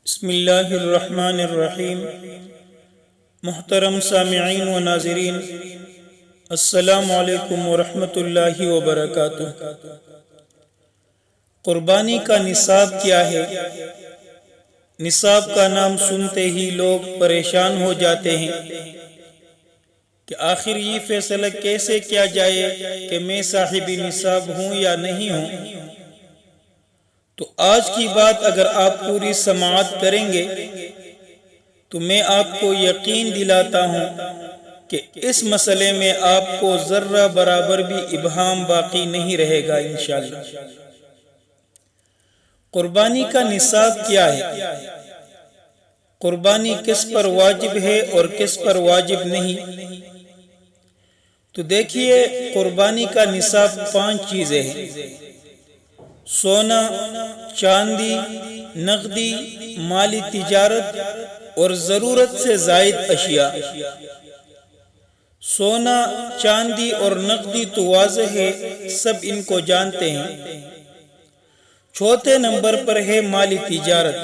بسم اللہ الرحمن الرحیم۔ محترم سامعین و ناظرین، السلام علیکم ورحمۃ اللہ وبرکاتہ۔ قربانی کا نصاب کیا ہے؟ نصاب کا نام سنتے ہی لوگ پریشان ہو جاتے ہیں کہ آخر یہ فیصلہ کیسے کیا جائے کہ میں صاحب نصاب ہوں یا نہیں ہوں۔ تو آج کی بات اگر آپ پوری سماعت کریں گے تو میں آپ کو یقین دلاتا ہوں کہ اس مسئلے میں آپ کو ذرہ برابر بھی ابہام باقی نہیں رہے گا انشاءاللہ۔ قربانی کا نصاب کیا ہے؟ قربانی کس پر واجب ہے اور کس پر واجب نہیں؟ تو دیکھیے، قربانی کا نصاب 5 چیزیں ہیں: سونا، چاندی، نقدی، مالی تجارت اور ضرورت سے زائد اشیاء۔ سونا، چاندی اور نقدی تو واضح ہے، سب ان کو جانتے ہیں۔ چوتھے نمبر پر ہے مالی تجارت۔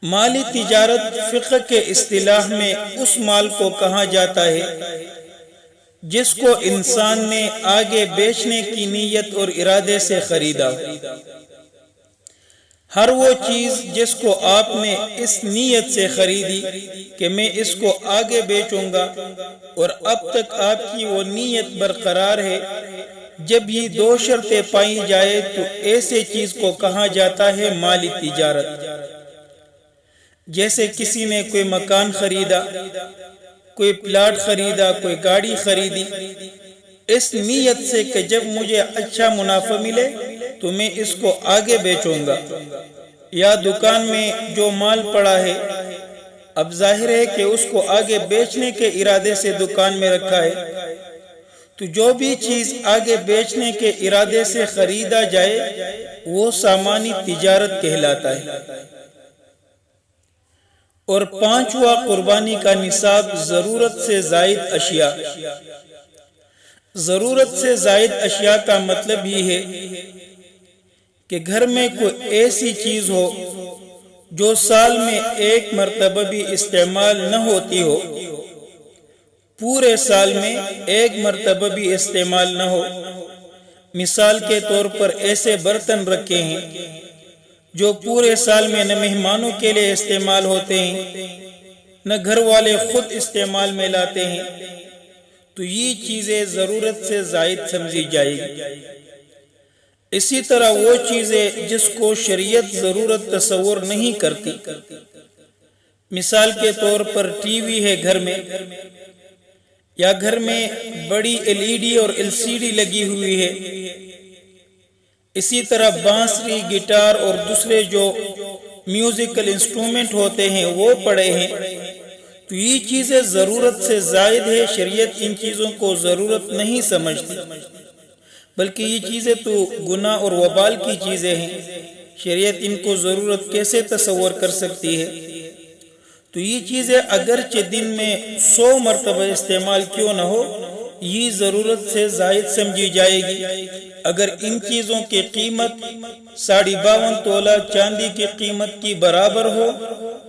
مالی تجارت فقہ کے اصطلاح میں اس مال کو کہا جاتا ہے جس کو انسان نے آگے بیچنے کی نیت اور ارادے سے خریدا۔ ہر وہ چیز جس کو آپ نے اس نیت سے خریدی کہ میں اس کو آگے بیچوں گا اور اب تک آپ کی وہ نیت برقرار ہے، جب یہ 2 شرطیں پائی جائے تو ایسے چیز کو کہا جاتا ہے مالی تجارت۔ جیسے کسی نے کوئی مکان خریدا، کوئی پلاٹ خریدا، کوئی گاڑی خریدی، اس نیت سے کہ جب مجھے اچھا منافع ملے تو میں اس کو آگے بیچوں گا۔ یا دکان میں جو مال پڑا ہے، اب ظاہر ہے کہ اس کو آگے بیچنے کے ارادے سے دکان میں رکھا ہے، تو جو بھی چیز آگے بیچنے کے ارادے سے خریدا جائے وہ سامانی تجارت کہلاتا ہے۔ اور 5واں قربانی کا نصاب ضرورت سے زائد اشیاء۔ ضرورت سے زائد اشیاء کا مطلب یہ ہے کہ گھر میں کوئی ایسی چیز ہو جو سال میں 1 مرتبہ بھی استعمال نہ ہوتی ہو، پورے سال میں 1 مرتبہ بھی استعمال نہ ہو۔ مثال کے طور پر ایسے برتن رکھے ہیں جو پورے سال میں نہ مہمانوں کے لیے استعمال ہوتے ہیں نہ گھر والے خود استعمال میں لاتے ہیں، تو یہ چیزیں ضرورت سے زائد سمجھی جائے گی۔ اسی طرح وہ چیزیں جس کو شریعت ضرورت تصور نہیں کرتی، مثال کے طور پر ٹی وی ہے گھر میں، یا گھر میں بڑی LED اور LCD لگی ہوئی ہے، اسی طرح بانسری، گٹار اور دوسرے جو میوزیکل انسٹرومنٹ ہوتے ہیں وہ پڑے ہیں، تو یہ چیزیں ضرورت سے زائد ہے۔ شریعت ان چیزوں کو ضرورت نہیں سمجھتی، بلکہ یہ چیزیں تو گناہ اور وبال کی چیزیں ہیں، شریعت ان کو ضرورت کیسے تصور کر سکتی ہے؟ تو یہ چیزیں اگرچہ دن میں 100 مرتبہ استعمال کیوں نہ ہو، یہ ضرورت سے زائد سمجھی جائے گی۔ اگر ان چیزوں کی قیمت 52.5 تولہ چاندی کی قیمت کی برابر ہو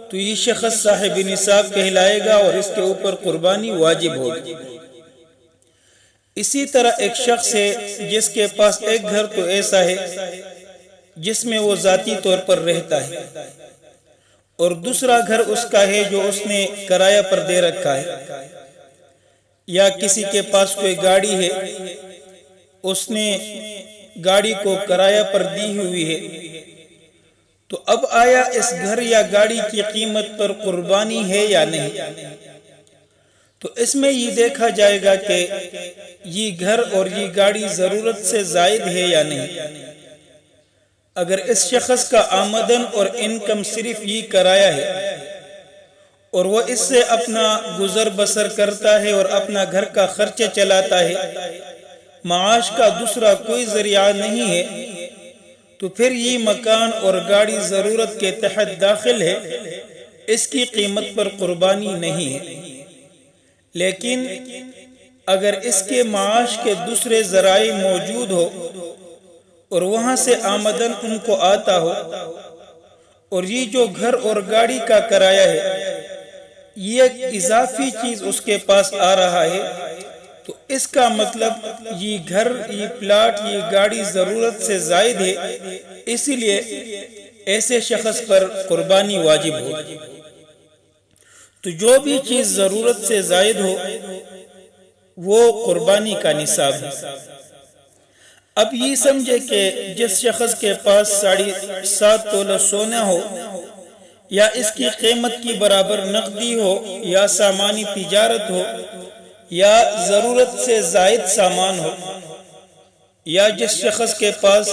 تو یہ شخص صاحب نصاب کہلائے گا اور اس کے اوپر قربانی واجب ہوگی۔ اسی طرح ایک شخص ہے جس کے پاس ایک گھر تو ایسا ہے جس میں وہ ذاتی طور پر رہتا ہے، اور دوسرا گھر اس کا ہے جو اس نے کرایہ پر دے رکھا ہے، یا کسی کے پاس کوئی گاڑی ہے، اس نے گاڑی کو کرایہ پر دی ہوئی ہے، تو اب آیا اس گھر یا گاڑی کی قیمت پر قربانی ہے یا نہیں؟ تو اس میں یہ دیکھا جائے گا کہ یہ گھر اور یہ گاڑی ضرورت سے زائد ہے یا نہیں۔ اگر اس شخص کا آمدن اور انکم صرف یہ کرایہ ہے اور وہ اس سے اپنا گزر بسر کرتا ہے اور اپنا گھر کا خرچہ چلاتا ہے، معاش کا دوسرا کوئی ذریعہ نہیں ہے، تو پھر یہ مکان اور گاڑی ضرورت کے تحت داخل ہے، اس کی قیمت پر قربانی نہیں ہے۔ لیکن اگر اس کے معاش کے دوسرے ذرائع موجود ہو اور وہاں سے آمدن ان کو آتا ہو اور یہ جو گھر اور گاڑی کا کرایہ ہے یہ ایک اضافی چیز اس کے پاس آ رہا ہے، تو اس کا مطلب یہ گھر، یہ پلاٹ، یہ گاڑی ضرورت سے زائد ہے، اسی لیے ایسے شخص پر قربانی واجب ہو۔ تو جو بھی چیز ضرورت سے زائد ہو وہ قربانی کا نصاب ہے۔ اب یہ سمجھے کہ جس شخص کے پاس 7.5 تولہ سونا ہو یا اس کی قیمت کی برابر نقدی ہو یا سامانی تجارت ہو یا ضرورت سے زائد سامان ہو، یا جس شخص کے پاس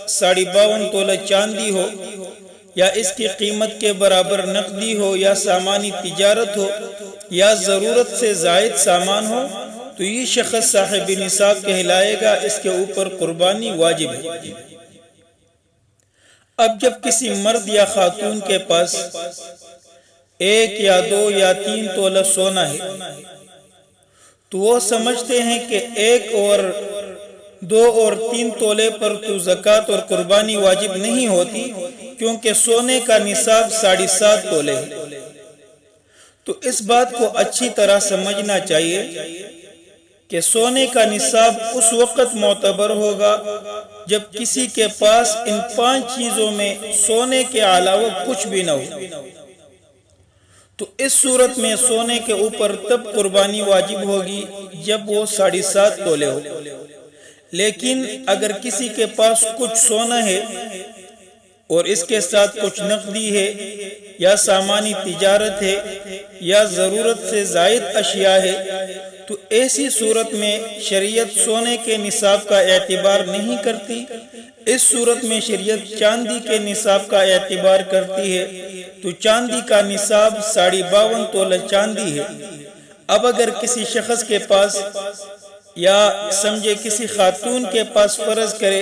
52.5 تولہ چاندی ہو یا اس کی قیمت کے برابر نقدی ہو یا سامانی تجارت ہو یا ضرورت سے زائد سامان ہو، تو یہ شخص صاحب نصاب کہلائے گا، اس کے اوپر قربانی واجب ہے۔ اب جب کسی مرد یا خاتون کے پاس 1 یا 2 یا 3 تولہ سونا ہے تو وہ سمجھتے ہیں کہ 1 اور 2 اور 3 تولے پر تو زکوٰۃ اور قربانی واجب نہیں ہوتی، کیونکہ سونے کا نصاب 7.5 تولے ہے۔ تو اس بات کو اچھی طرح سمجھنا چاہیے کہ سونے کا نصاب اس وقت معتبر ہوگا جب کسی کے پاس ان 5 چیزوں میں سونے کے علاوہ کچھ بھی نہ ہو، تو اس صورت میں سونے کے اوپر تب قربانی واجب ہوگی جب وہ 7.5 تولے ہو۔ لیکن اگر کسی کے پاس کچھ سونا ہے اور اس کے ساتھ کچھ نقدی ہے یا سامانی تجارت ہے یا ضرورت سے زائد اشیاء ہے، تو ایسی صورت میں شریعت سونے کے نصاب کا اعتبار نہیں کرتی، اس صورت میں شریعت چاندی کے نصاب کا اعتبار کرتی ہے۔ تو چاندی کا نصاب 52.5 تولہ چاندی ہے۔ اب اگر کسی شخص کے پاس یا سمجھے کسی خاتون کے پاس فرض کرے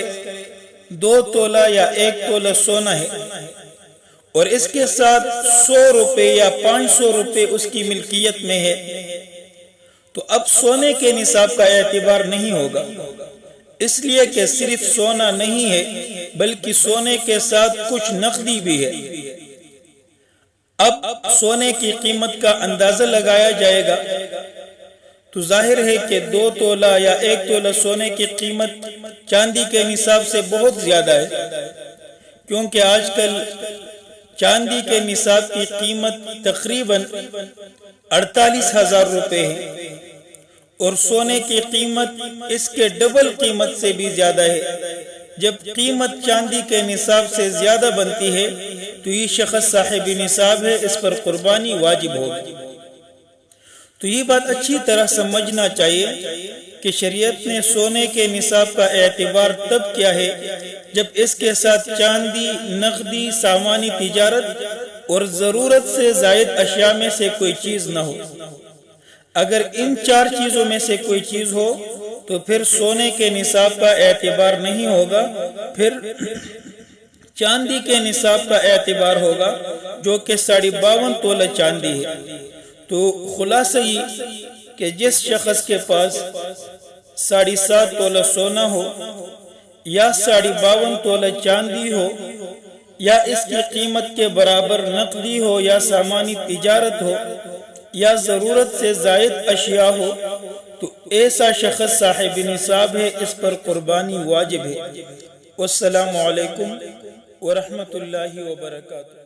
2 تولہ یا 1 تولہ سونا ہے اور اس کے ساتھ 100 روپے یا 500 روپے اس کی ملکیت میں ہے، تو اب سونے کے نصاب کا اعتبار نہیں ہوگا، اس لیے کہ صرف سونا نہیں ہے بلکہ سونے کے ساتھ کچھ نقدی بھی ہے۔ اب سونے کی قیمت کا اندازہ لگایا جائے گا تو ظاہر ہے کہ 2 تولہ یا 1 تولہ سونے کی قیمت چاندی کے نصاب سے بہت زیادہ ہے، کیونکہ آج کل چاندی کے نصاب کی قیمت تقریباً 48,000 روپے ہے اور سونے کی قیمت اس کے ڈبل قیمت سے بھی زیادہ ہے۔ جب قیمت چاندی کے نصاب سے زیادہ بنتی ہے تو یہ شخص صاحب نصاب ہے، اس پر قربانی واجب ہوگی۔ تو یہ بات اچھی طرح سمجھنا چاہیے کہ شریعت نے سونے کے نصاب کا اعتبار تب کیا ہے جب اس کے ساتھ چاندی، نقدی، سامانی تجارت اور ضرورت سے زائد اشیاء میں سے کوئی چیز نہ ہو۔ اگر ان 4 چیزوں میں سے کوئی چیز ہو تو پھر سونے کے نصاب کا اعتبار نہیں ہوگا، پھر چاندی کے نصاب کا اعتبار ہوگا جو کہ 52.5 تولہ چاندی ہے۔ تو خلاصہ یہ کہ جس شخص کے پاس 7.5 تولہ سونا ہو یا 52.5 تولہ چاندی ہو یا اس کی قیمت کے برابر نقدی ہو یا سامانی تجارت ہو یا ضرورت سے زائد اشیاء ہو، تو ایسا شخص صاحب نصاب ہے، اس پر قربانی واجب ہے۔ والسلام علیکم ورحمۃ اللہ وبرکاتہ۔